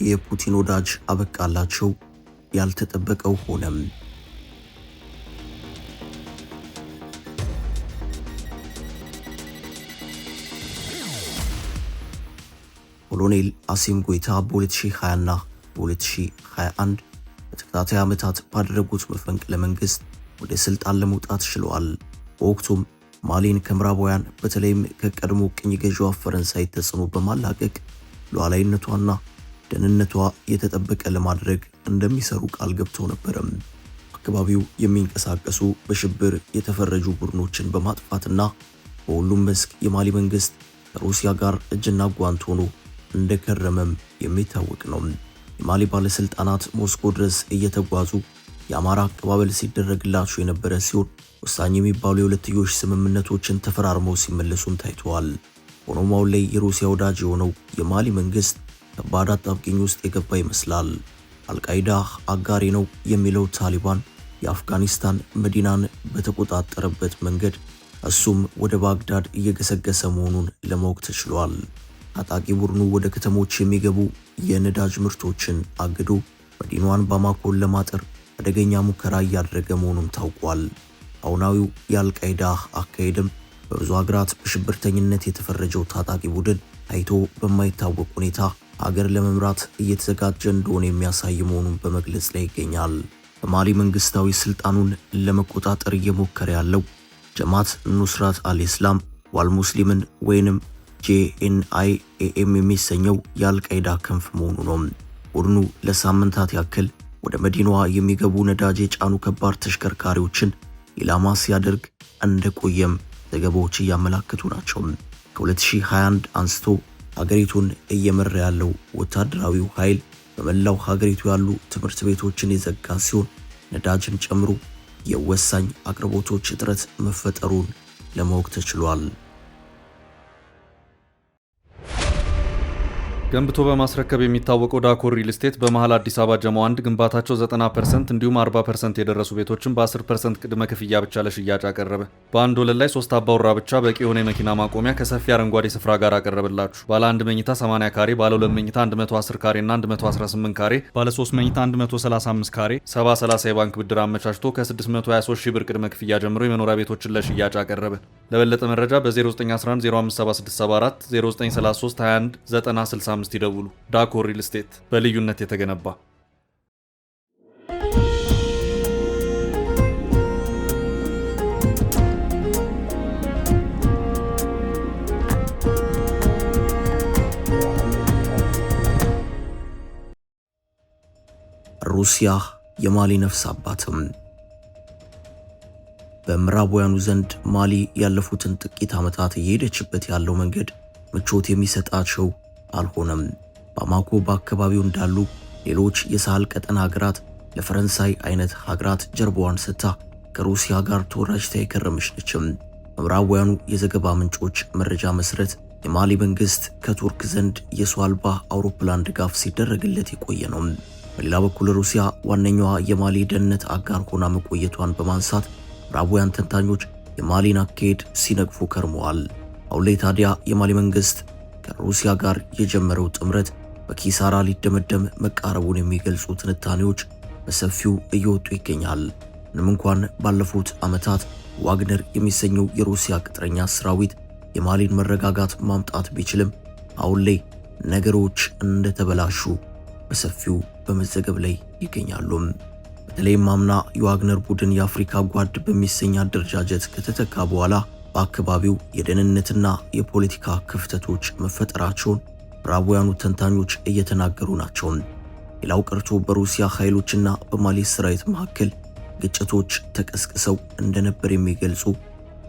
የፑቲን ወዳጅ አበቃላቸው። ያልተጠበቀው ሆነም። ኮሎኔል አሲም ጎይታ በ2020 እና በ2021 በተከታታይ ዓመታት ባደረጉት መፈንቅለ መንግስት ወደ ስልጣን ለመውጣት ችለዋል። በወቅቱም ማሊን ከምዕራባውያን በተለይም ከቀድሞ ቅኝ ገዢዋ ፈረንሳይ ተጽዕኖ በማላቀቅ ሉዓላዊነቷና ደህንነቷ የተጠበቀ ለማድረግ እንደሚሰሩ ቃል ገብተው ነበር። አካባቢው የሚንቀሳቀሱ በሽብር የተፈረጁ ቡድኖችን በማጥፋትና በሁሉም መስክ የማሊ መንግስት ከሩሲያ ጋር እጅና ጓንት ሆኖ እንደከረመም የሚታወቅ ነው። የማሊ ባለስልጣናት ሞስኮ ድረስ እየተጓዙ የአማራ አቀባበል ሲደረግላቸው የነበረ ሲሆን ወሳኝ የሚባሉ የሁለትዮሽ ስምምነቶችን ተፈራርመው ሲመለሱም ታይተዋል። ሆኖም አሁን ላይ የሩሲያ ወዳጅ የሆነው የማሊ መንግስት ከባድ አጣብቂኝ ውስጥ የገባ ይመስላል። አልቃይዳ አጋሪ ነው የሚለው ታሊባን የአፍጋኒስታን መዲናን በተቆጣጠረበት መንገድ እሱም ወደ ባግዳድ እየገሰገሰ መሆኑን ለማወቅ ተችሏል። ታጣቂ ቡድኑ ወደ ከተሞች የሚገቡ የነዳጅ ምርቶችን አግዶ መዲናዋን ባማኮን ለማጠር አደገኛ ሙከራ እያደረገ መሆኑም ታውቋል። አሁናዊው የአልቃይዳ አካሄድም በብዙ ሀገራት በሽብርተኝነት የተፈረጀው ታጣቂ ቡድን ታይቶ በማይታወቅ ሁኔታ አገር ለመምራት እየተዘጋጀ እንደሆነ የሚያሳይ መሆኑን በመግለጽ ላይ ይገኛል። በማሊ መንግስታዊ ስልጣኑን ለመቆጣጠር እየሞከረ ያለው ጀማት ኑስራት አልኢስላም ዋልሙስሊምን ወይንም JNIAM የሚሰኘው የአልቃይዳ ክንፍ መሆኑ ነው። ቡድኑ ለሳምንታት ያክል ወደ መዲናዋ የሚገቡ ነዳጅ የጫኑ ከባድ ተሽከርካሪዎችን ኢላማ ሲያደርግ እንደቆየም ዘገባዎች እያመላከቱ ናቸው። ከ2021 አንስቶ ሀገሪቱን እየመራ ያለው ወታደራዊው ኃይል በመላው ሀገሪቱ ያሉ ትምህርት ቤቶችን የዘጋ ሲሆን ነዳጅን ጨምሮ የወሳኝ አቅርቦቶች እጥረት መፈጠሩን ለማወቅ ተችሏል። ገንብቶ በማስረከብ የሚታወቀው ዳኮር ሪል ስቴት በመሃል አዲስ አበባ ጀሞ 1 ግንባታቸው 90% እንዲሁም 40% የደረሱ ቤቶችን በ10% ቅድመ ክፍያ ብቻ ለሽያጭ አቀረበ። በአንድ ወለል ላይ 3 አባወራ ብቻ በቂ የሆነ የመኪና ማቆሚያ ከሰፊ አረንጓዴ ስፍራ ጋር አቀረበላችሁ። ባለ 1 መኝታ 80 ካሬ፣ ባለ 2 መኝታ 110 ካሬ እና 118 ካሬ፣ ባለ 3 መኝታ 135 ካሬ 70/30 የባንክ ብድር አመቻችቶ ከ623 ሺህ ብር ቅድመ ክፍያ ጀምሮ የመኖሪያ ቤቶችን ለሽያጭ አቀረበ። ለበለጠ መረጃ በ0911 057674 0933 21 9065 ይደውሉ። ዳኮር ሪል ስቴት በልዩነት የተገነባ። ሩሲያ የማሊ ነፍስ አባትም። በምዕራባውያኑ ዘንድ ማሊ ያለፉትን ጥቂት ዓመታት እየሄደችበት ያለው መንገድ ምቾት የሚሰጣቸው አልሆነም። ባማኮ በአካባቢው እንዳሉ ሌሎች የሳህል ቀጠና ሀገራት ለፈረንሳይ አይነት ሀገራት ጀርባዋን ሰጥታ ከሩሲያ ጋር ተወራጅታ የከረመች ነችም። ምዕራባውያኑ የዘገባ ምንጮች መረጃ መሰረት የማሊ መንግስት ከቱርክ ዘንድ የሰው አልባ አውሮፕላን ድጋፍ ሲደረግለት የቆየ ነው። በሌላ በኩል ሩሲያ ዋነኛዋ የማሊ ደህንነት አጋር ሆና መቆየቷን በማንሳት ምዕራባውያን ተንታኞች የማሊን አካሄድ ሲነቅፉ ከርመዋል። አሁን ላይ ታዲያ የማሊ መንግስት ከሩሲያ ጋር የጀመረው ጥምረት በኪሳራ ሊደመደም መቃረቡን የሚገልጹ ትንታኔዎች በሰፊው እየወጡ ይገኛል። ምንም እንኳን ባለፉት ዓመታት ዋግነር የሚሰኘው የሩሲያ ቅጥረኛ ሰራዊት የማሊን መረጋጋት ማምጣት ቢችልም አሁን ላይ ነገሮች እንደተበላሹ በሰፊው በመዘገብ ላይ ይገኛሉ። በተለይም አምና የዋግነር ቡድን የአፍሪካ ጓድ በሚሰኝ አደረጃጀት ከተተካ በኋላ በአካባቢው የደህንነትና የፖለቲካ ክፍተቶች መፈጠራቸውን ምዕራባውያኑ ተንታኞች እየተናገሩ ናቸው። ሌላው ቀርቶ በሩሲያ ኃይሎችና በማሊ ሰራዊት መካከል ግጭቶች ተቀስቅሰው እንደነበር የሚገልጹ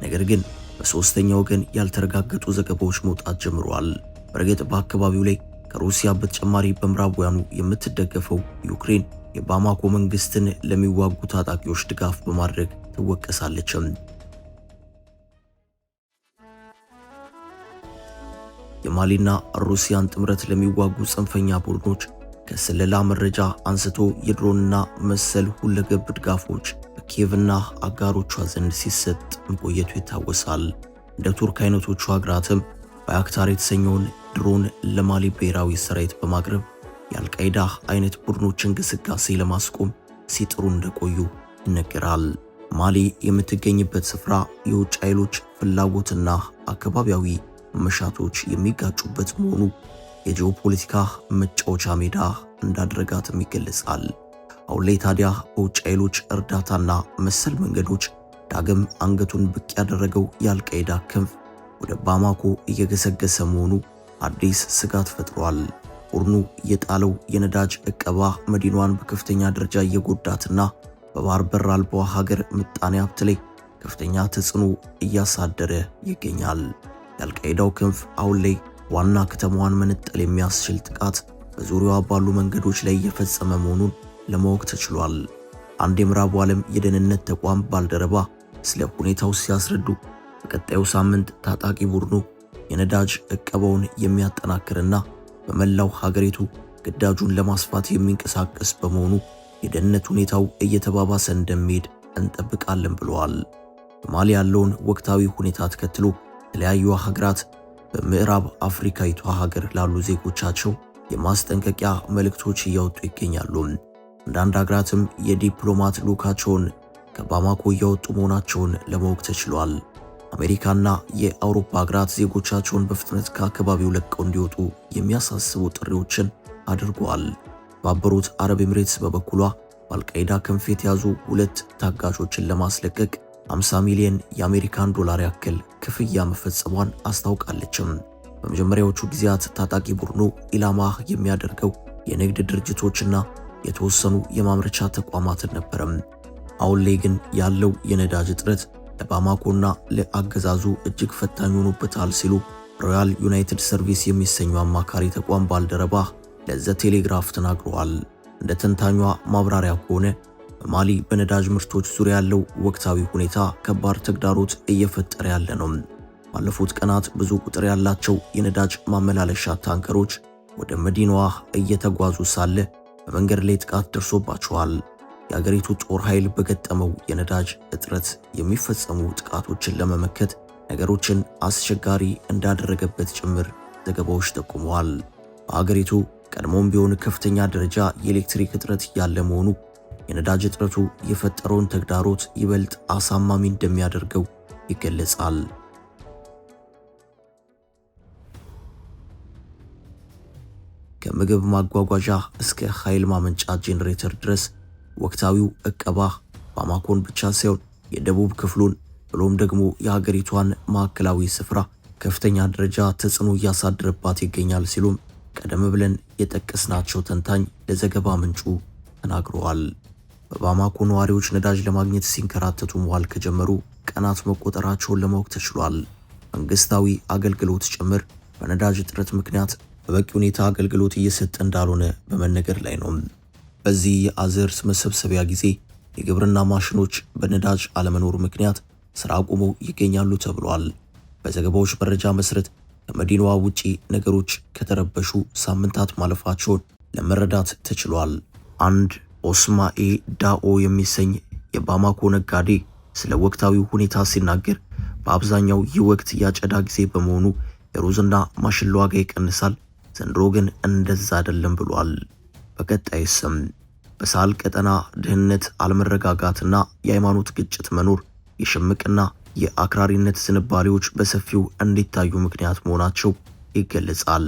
ነገር ግን በሶስተኛ ወገን ያልተረጋገጡ ዘገባዎች መውጣት ጀምረዋል። በእርግጥ በአካባቢው ላይ ከሩሲያ በተጨማሪ በምዕራባውያኑ የምትደገፈው ዩክሬን የባማኮ መንግስትን ለሚዋጉ ታጣቂዎች ድጋፍ በማድረግ ትወቀሳለች። የማሊና ሩሲያን ጥምረት ለሚዋጉ ጽንፈኛ ቡድኖች ከስለላ መረጃ አንስቶ የድሮንና መሰል ሁለገብ ድጋፎች በኪየቭና አጋሮቿ ዘንድ ሲሰጥ መቆየቱ ይታወሳል። እንደ ቱርክ አይነቶቹ ሀገራትም ባይራክታር የተሰኘውን ድሮን ለማሊ ብሔራዊ ሰራዊት በማቅረብ የአልቃይዳ አይነት ቡድኖችን እንቅስቃሴ ለማስቆም ሲጥሩ እንደቆዩ ይነገራል። ማሊ የምትገኝበት ስፍራ የውጭ ኃይሎች ፍላጎትና አካባቢያዊ መሻቶች የሚጋጩበት መሆኑ የጂኦፖለቲካ መጫወቻ ሜዳ እንዳደረጋትም ይገለጻል። አሁን ላይ ታዲያ በውጭ ኃይሎች እርዳታና መሰል መንገዶች ዳግም አንገቱን ብቅ ያደረገው የአልቃይዳ ክንፍ ወደ ባማኮ እየገሰገሰ መሆኑ አዲስ ስጋት ፈጥሯል። ቡድኑ የጣለው የነዳጅ ዕቀባ መዲናዋን በከፍተኛ ደረጃ እየጎዳትና በባህር በር አልባዋ ሀገር ምጣኔ ሀብት ላይ ከፍተኛ ተጽዕኖ እያሳደረ ይገኛል። የአልቃይዳው ክንፍ አሁን ላይ ዋና ከተማዋን መነጠል የሚያስችል ጥቃት በዙሪያዋ ባሉ መንገዶች ላይ እየፈጸመ መሆኑን ለማወቅ ተችሏል። አንድ የምዕራቡ ዓለም የደህንነት ተቋም ባልደረባ ስለ ሁኔታው ሲያስረዱ በቀጣዩ ሳምንት ታጣቂ ቡድኑ የነዳጅ ዕቀባውን የሚያጠናክርና በመላው ሀገሪቱ ግዳጁን ለማስፋት የሚንቀሳቀስ በመሆኑ የደህንነት ሁኔታው እየተባባሰ እንደሚሄድ እንጠብቃለን ብለዋል። በማሊ ያለውን ወቅታዊ ሁኔታ ተከትሎ የተለያዩ ሀገራት በምዕራብ አፍሪካዊቷ ሀገር ላሉ ዜጎቻቸው የማስጠንቀቂያ መልእክቶች እያወጡ ይገኛሉ። አንዳንድ ሀገራትም የዲፕሎማት ልዑካቸውን ከባማኮ እያወጡ መሆናቸውን ለማወቅ ተችሏል። አሜሪካና የአውሮፓ ሀገራት ዜጎቻቸውን በፍጥነት ከአካባቢው ለቀው እንዲወጡ የሚያሳስቡ ጥሪዎችን አድርገዋል። የተባበሩት አረብ ኤምሬትስ በበኩሏ በአልቃይዳ ክንፍ የተያዙ 2 ታጋቾችን ለማስለቀቅ 50 ሚሊዮን የአሜሪካን ዶላር ያክል ክፍያ መፈጸሟን አስታውቃለችም። በመጀመሪያዎቹ ጊዜያት ታጣቂ ቡድኑ ኢላማ የሚያደርገው የንግድ ድርጅቶችና የተወሰኑ የማምረቻ ተቋማትን ነበረም። አሁን ላይ ግን ያለው የነዳጅ እጥረት ለባማኮና ለአገዛዙ እጅግ ፈታኝ ሆኖበታል ሲሉ ሮያል ዩናይትድ ሰርቪስ የሚሰኘው አማካሪ ተቋም ባልደረባ ለዘ ቴሌግራፍ ተናግረዋል። እንደ ተንታኟ ማብራሪያ ከሆነ በማሊ በነዳጅ ምርቶች ዙሪያ ያለው ወቅታዊ ሁኔታ ከባድ ተግዳሮት እየፈጠረ ያለ ነው። ባለፉት ቀናት ብዙ ቁጥር ያላቸው የነዳጅ ማመላለሻ ታንከሮች ወደ መዲናዋ እየተጓዙ ሳለ በመንገድ ላይ ጥቃት ደርሶባቸዋል። የአገሪቱ ጦር ኃይል በገጠመው የነዳጅ እጥረት የሚፈጸሙ ጥቃቶችን ለመመከት ነገሮችን አስቸጋሪ እንዳደረገበት ጭምር ዘገባዎች ጠቁመዋል። በአገሪቱ ቀድሞም ቢሆን ከፍተኛ ደረጃ የኤሌክትሪክ እጥረት ያለ መሆኑ የነዳጅ እጥረቱ የፈጠረውን ተግዳሮት ይበልጥ አሳማሚ እንደሚያደርገው ይገለጻል። ከምግብ ማጓጓዣ እስከ ኃይል ማመንጫ ጄኔሬተር ድረስ ወቅታዊው ዕቀባ ባማኮን ብቻ ሳይሆን የደቡብ ክፍሉን ብሎም ደግሞ የሀገሪቷን ማዕከላዊ ስፍራ ከፍተኛ ደረጃ ተጽዕኖ እያሳደረባት ይገኛል ሲሉም ቀደም ብለን የጠቀስናቸው ተንታኝ ለዘገባ ምንጩ ተናግረዋል። በባማኮ ነዋሪዎች ነዳጅ ለማግኘት ሲንከራተቱ መዋል ከጀመሩ ቀናት መቆጠራቸውን ለማወቅ ተችሏል። መንግስታዊ አገልግሎት ጭምር በነዳጅ እጥረት ምክንያት በበቂ ሁኔታ አገልግሎት እየሰጠ እንዳልሆነ በመነገር ላይ ነው። በዚህ የአዝርት መሰብሰቢያ ጊዜ የግብርና ማሽኖች በነዳጅ አለመኖር ምክንያት ስራ አቁመው ይገኛሉ ተብሏል። በዘገባዎች መረጃ መሰረት ከመዲናዋ ውጪ ነገሮች ከተረበሹ ሳምንታት ማለፋቸውን ለመረዳት ተችሏል። አንድ ኦስማኤ ዳኦ የሚሰኝ የባማኮ ነጋዴ ስለ ወቅታዊ ሁኔታ ሲናገር በአብዛኛው ይህ ወቅት ያጨዳ ጊዜ በመሆኑ የሩዝና ማሽላ ዋጋ ይቀንሳል፣ ዘንድሮ ግን እንደዛ አይደለም ብሏል። በቀጣይ ስም በሳህል ቀጠና ድህነት፣ አለመረጋጋትና የሃይማኖት ግጭት መኖር የሽምቅና የአክራሪነት ዝንባሌዎች በሰፊው እንዲታዩ ምክንያት መሆናቸው ይገለጻል።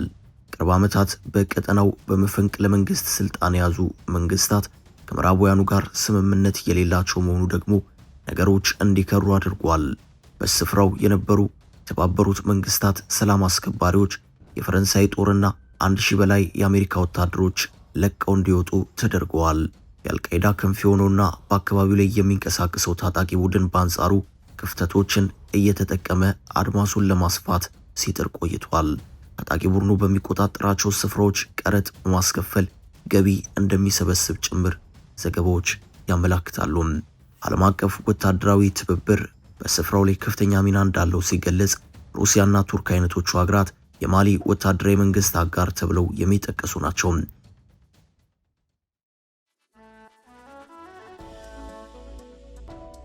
ቅርብ ዓመታት በቀጠናው በመፈንቅለ መንግስት ስልጣን የያዙ መንግስታት ከምዕራባውያኑ ጋር ስምምነት የሌላቸው መሆኑ ደግሞ ነገሮች እንዲከሩ አድርጓል። በስፍራው የነበሩ የተባበሩት መንግስታት ሰላም አስከባሪዎች የፈረንሳይ ጦርና 1000 በላይ የአሜሪካ ወታደሮች ለቀው እንዲወጡ ተደርገዋል። የአልቃይዳ ክንፍ የሆነውና በአካባቢው ላይ የሚንቀሳቀሰው ታጣቂ ቡድን በአንጻሩ ክፍተቶችን እየተጠቀመ አድማሱን ለማስፋት ሲጥር ቆይቷል። ታጣቂ ቡድኑ በሚቆጣጠራቸው ስፍራዎች ቀረጥ በማስከፈል ገቢ እንደሚሰበስብ ጭምር ዘገባዎች ያመላክታሉ። ዓለም አቀፍ ወታደራዊ ትብብር በስፍራው ላይ ከፍተኛ ሚና እንዳለው ሲገለጽ፣ ሩሲያና ቱርክ አይነቶቹ ሀገራት የማሊ ወታደራዊ መንግስት አጋር ተብለው የሚጠቀሱ ናቸው።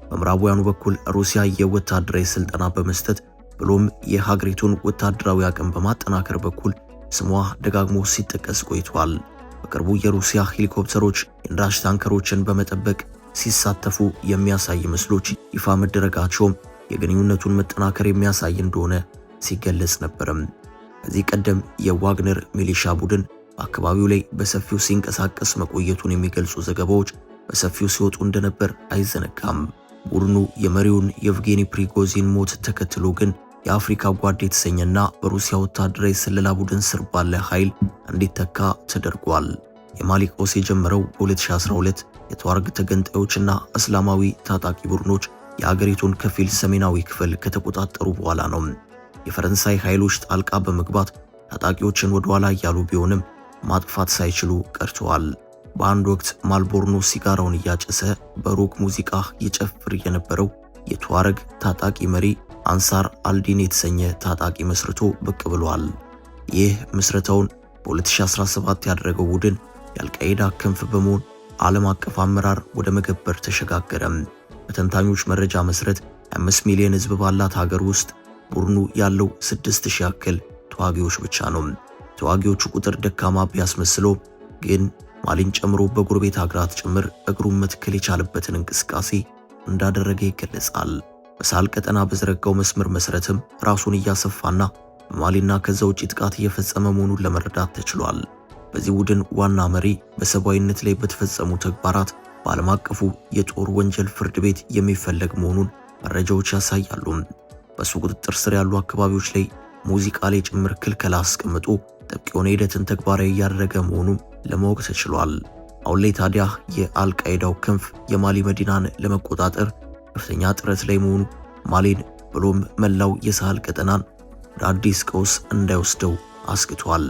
በምዕራባውያኑ በኩል ሩሲያ የወታደራዊ ስልጠና በመስጠት ብሎም የሀገሪቱን ወታደራዊ አቅም በማጠናከር በኩል ስሟ ደጋግሞ ሲጠቀስ ቆይቷል። በቅርቡ የሩሲያ ሄሊኮፕተሮች የነዳጅ ታንከሮችን በመጠበቅ ሲሳተፉ የሚያሳይ ምስሎች ይፋ መደረጋቸውም የግንኙነቱን መጠናከር የሚያሳይ እንደሆነ ሲገለጽ ነበርም። ከዚህ ቀደም የዋግነር ሚሊሻ ቡድን በአካባቢው ላይ በሰፊው ሲንቀሳቀስ መቆየቱን የሚገልጹ ዘገባዎች በሰፊው ሲወጡ እንደነበር አይዘነጋም። ቡድኑ የመሪውን የኤቭጌኒ ፕሪጎዚን ሞት ተከትሎ ግን የአፍሪካ ጓድ የተሰኘና በሩሲያ ወታደራዊ ስለላ ቡድን ስር ባለ ኃይል እንዲተካ ተደርጓል። የማሊ ቀውስ የጀመረው በ2012 የተዋርግ ተገንጣዮችና እስላማዊ ታጣቂ ቡድኖች የአገሪቱን ከፊል ሰሜናዊ ክፍል ከተቆጣጠሩ በኋላ ነው። የፈረንሳይ ኃይሎች ጣልቃ በመግባት ታጣቂዎችን ወደ ኋላ እያሉ ቢሆንም ማጥፋት ሳይችሉ ቀርተዋል። በአንድ ወቅት ማልቦርኖ ሲጋራውን እያጨሰ በሩቅ ሙዚቃ ይጨፍር የነበረው የተዋረግ ታጣቂ መሪ አንሳር አልዲን የተሰኘ ታጣቂ መስርቶ ብቅ ብሏል። ይህ ምስረታውን በ2017 ያደረገው ቡድን የአልቃይዳ ክንፍ በመሆን ዓለም አቀፍ አመራር ወደ መገበር ተሸጋገረም። በተንታኞች መረጃ መሰረት 5 ሚሊዮን ሕዝብ ባላት ሀገር ውስጥ ቡድኑ ያለው 6000 ያክል ተዋጊዎች ብቻ ነው። ተዋጊዎቹ ቁጥር ደካማ ቢያስመስለው ግን ማሊን ጨምሮ በጎረቤት ሀገራት ጭምር እግሩን መትከል የቻለበትን እንቅስቃሴ እንዳደረገ ይገለጻል። በሳህል ቀጠና በዘረጋው መስመር መሰረትም ራሱን እያሰፋና በማሊና ከዛ ውጪ ጥቃት እየፈጸመ መሆኑን ለመረዳት ተችሏል። በዚህ ቡድን ዋና መሪ በሰብአዊነት ላይ በተፈጸሙ ተግባራት በዓለም አቀፉ የጦር ወንጀል ፍርድ ቤት የሚፈለግ መሆኑን መረጃዎች ያሳያሉ። በሱ ቁጥጥር ስር ያሉ አካባቢዎች ላይ ሙዚቃ ላይ ጭምር ክልከላ አስቀምጦ ጥብቅ የሆነ ሂደትን ተግባራዊ እያደረገ መሆኑን ለማወቅ ተችሏል። አሁን ላይ ታዲያ የአልቃይዳው ክንፍ የማሊ መዲናን ለመቆጣጠር ከፍተኛ ጥረት ላይ መሆኑ ማሊን ብሎም መላው የሳህል ቀጠናን ወደ አዲስ ቀውስ እንዳይወስደው አስግቷል።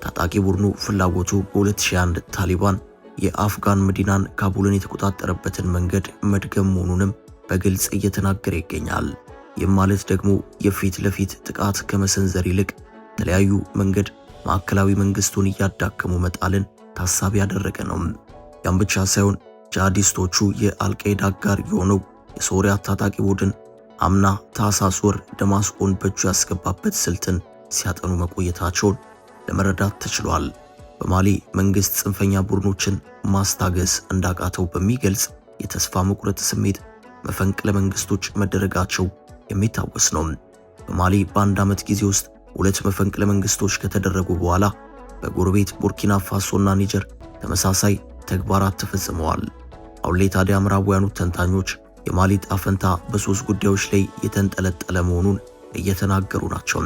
ታጣቂ ቡድኑ ፍላጎቱ በ2001 ታሊባን የአፍጋን መዲናን ካቡልን የተቆጣጠረበትን መንገድ መድገም መሆኑንም በግልጽ እየተናገረ ይገኛል። ይህም ማለት ደግሞ የፊት ለፊት ጥቃት ከመሰንዘር ይልቅ የተለያዩ መንገድ ማዕከላዊ መንግስቱን እያዳከሙ መጣልን ታሳቢ ያደረገ ነው። ያም ብቻ ሳይሆን ጂሃዲስቶቹ የአልቃይዳ አጋር የሆነው የሶሪያ ታጣቂ ቡድን አምና ታህሳስ ወር ደማስቆን በእጁ ያስገባበት ስልትን ሲያጠኑ መቆየታቸውን ለመረዳት ተችሏል። በማሊ መንግስት ጽንፈኛ ቡድኖችን ማስታገስ እንዳቃተው በሚገልጽ የተስፋ መቁረጥ ስሜት መፈንቅለ መንግስቶች መደረጋቸው የሚታወስ ነው። በማሊ በአንድ ዓመት ጊዜ ውስጥ 2 መፈንቅለ መንግስቶች ከተደረጉ በኋላ በጎረቤት ቡርኪና ፋሶና ኒጀር ተመሳሳይ ተግባራት ተፈጽመዋል። አሁን ላይ ታዲያ ምዕራባውያኑ ተንታኞች የማሊ ጣፈንታ በ3 ጉዳዮች ላይ የተንጠለጠለ መሆኑን እየተናገሩ ናቸው።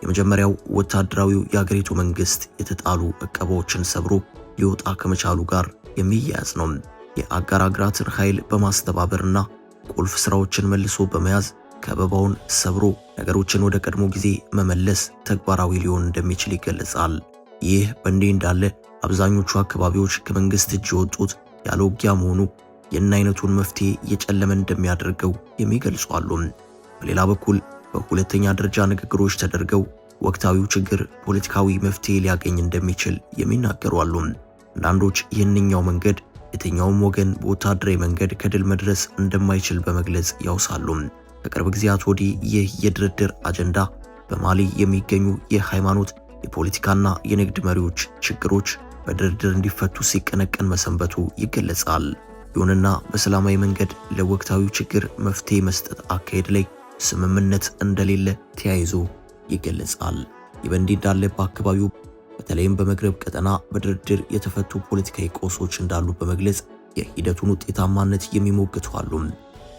የመጀመሪያው ወታደራዊው የአገሪቱ መንግስት የተጣሉ ዕቀባዎችን ሰብሮ ሊወጣ ከመቻሉ ጋር የሚያያዝ ነው። የአጋር አገራትን ኃይል በማስተባበርና ቁልፍ ስራዎችን መልሶ በመያዝ ከበባውን ሰብሮ ነገሮችን ወደ ቀድሞ ጊዜ መመለስ ተግባራዊ ሊሆን እንደሚችል ይገለጻል። ይህ በእንዲህ እንዳለ አብዛኞቹ አካባቢዎች ከመንግስት እጅ የወጡት ያለ ውጊያ መሆኑ የእነ አይነቱን መፍትሄ እየጨለመ እንደሚያደርገው የሚገልጹ አሉ። በሌላ በኩል በሁለተኛ ደረጃ ንግግሮች ተደርገው ወቅታዊው ችግር ፖለቲካዊ መፍትሄ ሊያገኝ እንደሚችል የሚናገሩ አሉ። አንዳንዶች ይህንኛው መንገድ የትኛውም ወገን በወታደራዊ መንገድ ከድል መድረስ እንደማይችል በመግለጽ ያውሳሉ። ከቅርብ ጊዜያት ወዲህ ይህ የድርድር አጀንዳ በማሊ የሚገኙ የሃይማኖት የፖለቲካና የንግድ መሪዎች ችግሮች በድርድር እንዲፈቱ ሲቀነቀን መሰንበቱ ይገለጻል። ይሁንና በሰላማዊ መንገድ ለወቅታዊው ችግር መፍትሄ መስጠት አካሄድ ላይ ስምምነት እንደሌለ ተያይዞ ይገለጻል። ይህ በእንዲህ እንዳለ በአካባቢው በተለይም በመግረብ ቀጠና በድርድር የተፈቱ ፖለቲካዊ ቀውሶች እንዳሉ በመግለጽ የሂደቱን ውጤታማነት የሚሞግቱ አሉ።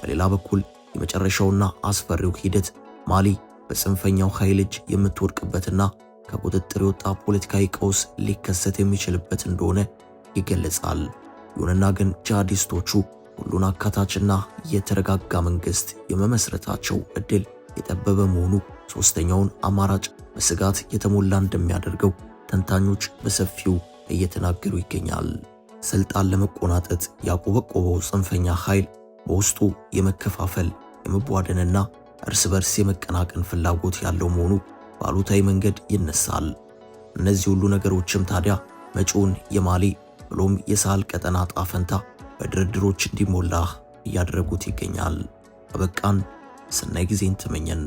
በሌላ በኩል የመጨረሻውና አስፈሪው ሂደት ማሊ በጽንፈኛው ኃይል እጅ የምትወድቅበትና ከቁጥጥር የወጣ ፖለቲካዊ ቀውስ ሊከሰት የሚችልበት እንደሆነ ይገለጻል። ይሁንና ግን ጂሃዲስቶቹ ሁሉን አካታችና የተረጋጋ መንግስት የመመስረታቸው እድል የጠበበ መሆኑ ሶስተኛውን አማራጭ በስጋት የተሞላ እንደሚያደርገው ተንታኞች በሰፊው እየተናገሩ ይገኛል። ስልጣን ለመቆናጠጥ ያቆበቆበው ጽንፈኛ ኃይል በውስጡ የመከፋፈል የመቧደንና እርስ በርስ የመቀናቀን ፍላጎት ያለው መሆኑ ባሉታዊ መንገድ ይነሳል። እነዚህ ሁሉ ነገሮችም ታዲያ መጪውን የማሊ ብሎም የሳህል ቀጠና ጣፈንታ በድርድሮች እንዲሞላ እያደረጉት ይገኛል። አበቃን። ሰናይ ጊዜን ተመኘን።